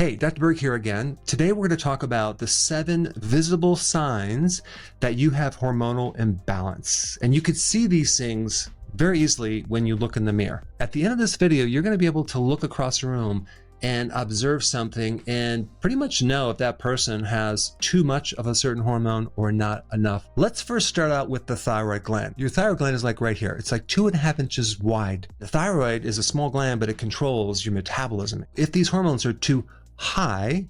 Hey, Dr. Berg here again. Today we're going to talk about the 7 visible signs that you have hormonal imbalance. And you could see these things very easily when you look in the mirror. At the end of this video, you're going to be able to look across the room and observe something and pretty much know if that person has too much of a certain hormone or not enough. Let's first start out with the thyroid gland. Your thyroid gland is like right here. It's like 2.5 inches wide. The thyroid is a small gland, but it controls your metabolism. If these hormones are too high,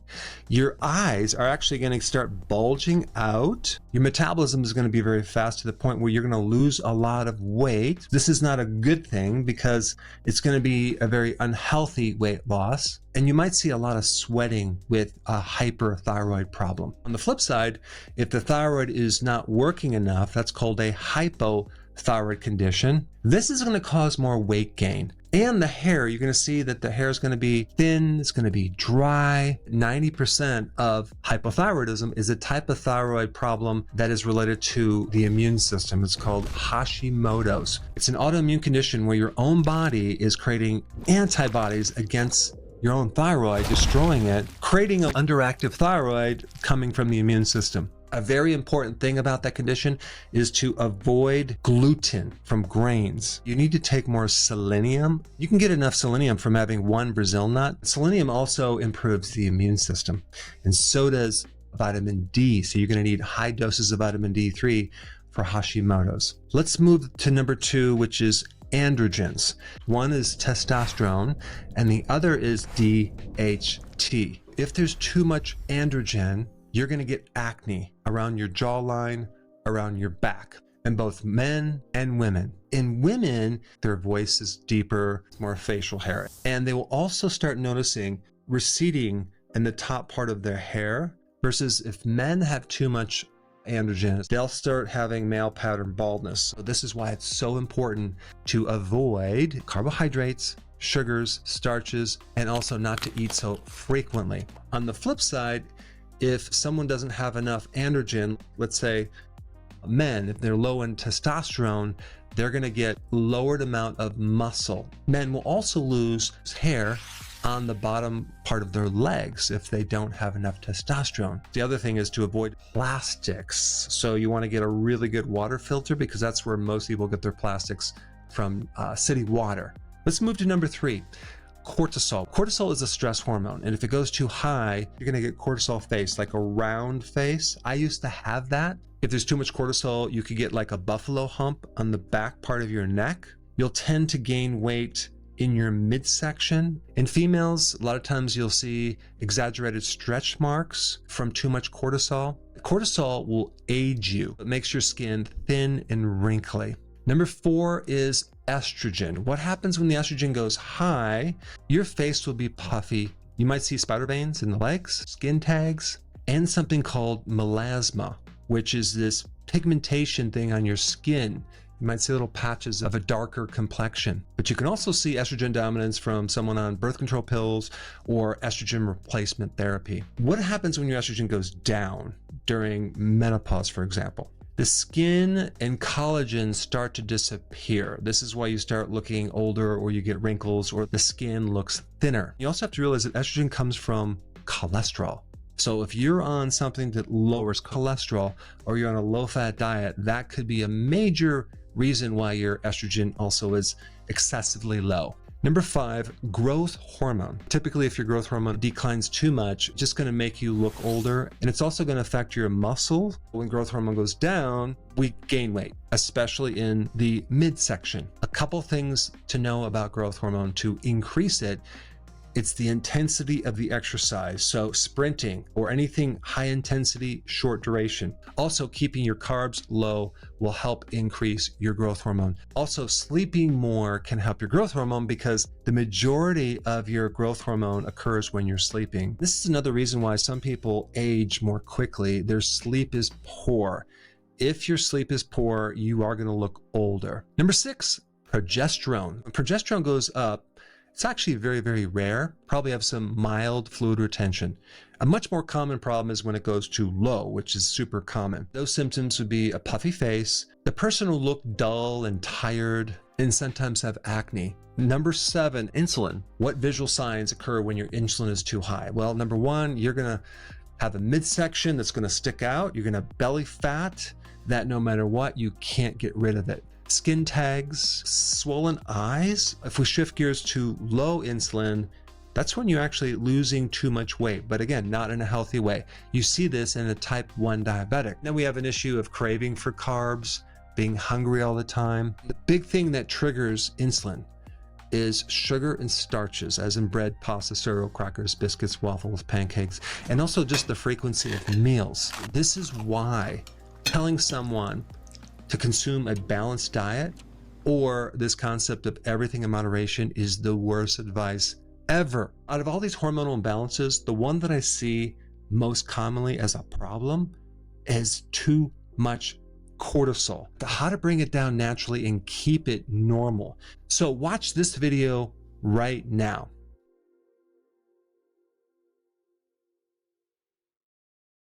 your eyes are actually going to start bulging out. Your metabolism is going to be very fast to the point where you're going to lose a lot of weight. This is not a good thing because it's going to be a very unhealthy weight loss. And you might see a lot of sweating with a hyperthyroid problem. On the flip side, if the thyroid is not working enough, that's called a hypothyroid condition. This is going to cause more weight gain. And the hair, you're going to see that the hair is going to be thin, it's going to be dry. 90% of hypothyroidism is a type of thyroid problem that is related to the immune system. It's called Hashimoto's. It's an autoimmune condition where your own body is creating antibodies against your own thyroid, destroying it, creating an underactive thyroid coming from the immune system. A very important thing about that condition is to avoid gluten from grains. You need to take more selenium. You can get enough selenium from having one Brazil nut. Selenium also improves the immune system, and so does vitamin D. So you're going to need high doses of vitamin D3 for Hashimoto's. Let's move to number 2, which is androgens. One is testosterone and the other is DHT. If there's too much androgen, you're going to get acne around your jawline, around your back, and both men and women. In women, their voice is deeper, more facial hair, and they will also start noticing receding in the top part of their hair, versus if men have too much androgens, they'll start having male pattern baldness. So this is why it's so important to avoid carbohydrates, sugars, starches, and also not to eat so frequently. On the flip side, if someone doesn't have enough androgen, let's say men, if they're low in testosterone, they're going to get lowered amount of muscle. Men will also lose hair on the bottom part of their legs if they don't have enough testosterone. The other thing is to avoid plastics. So you want to get a really good water filter because that's where most people get their plastics from, city water. Let's move to number 3. Cortisol. Cortisol is a stress hormone, and if it goes too high, you're going to get cortisol face, like a round face. I used to have that. If there's too much cortisol, you could get like a buffalo hump on the back part of your neck. You'll tend to gain weight in your midsection. In females, a lot of times you'll see exaggerated stretch marks from too much cortisol. Cortisol will age you. It makes your skin thin and wrinkly. Number 4 is estrogen. What happens when the estrogen goes high? Your face will be puffy. You might see spider veins in the legs, skin tags, and something called melasma, which is this pigmentation thing on your skin. You might see little patches of a darker complexion. But you can also see estrogen dominance from someone on birth control pills or estrogen replacement therapy. What happens when your estrogen goes down during menopause, for example? The skin and collagen start to disappear. This is why you start looking older, or you get wrinkles, or the skin looks thinner. You also have to realize that estrogen comes from cholesterol. So if you're on something that lowers cholesterol, or you're on a low-fat diet, that could be a major reason why your estrogen also is excessively low. Number 5, growth hormone. Typically, if your growth hormone declines too much, it's just going to make you look older, and it's also going to affect your muscle. When growth hormone goes down, we gain weight, especially in the midsection. A couple things to know about growth hormone to increase it. It's the intensity of the exercise. So sprinting or anything high intensity, short duration. Also, keeping your carbs low will help increase your growth hormone. Also, sleeping more can help your growth hormone because the majority of your growth hormone occurs when you're sleeping. This is another reason why some people age more quickly. Their sleep is poor. If your sleep is poor, you are going to look older. Number 6, progesterone. When progesterone goes up, it's actually very, very rare. Probably have some mild fluid retention. A much more common problem is when it goes too low, which is super common. Those symptoms would be a puffy face. The person will look dull and tired. and sometimes have acne. Number 7, insulin. What visual signs occur when your insulin is too high? Well, number 1, you're going to have a midsection that's going to stick out. You're going to have belly fat that no matter what, you can't get rid of it. Skin tags, swollen eyes. If we shift gears to low insulin, that's when you're actually losing too much weight, but again, not in a healthy way. You see this in a type 1 diabetic. Then we have an issue of craving for carbs, being hungry all the time. The big thing that triggers insulin is sugar and starches, as in bread, pasta, cereal, crackers, biscuits, waffles, pancakes, and also just the frequency of meals. This is why telling someone to consume a balanced diet or this concept of everything in moderation is the worst advice ever. Out of all these hormonal imbalances, the one that I see most commonly as a problem is too much cortisol. How to bring it down naturally and keep it normal. So watch this video right now.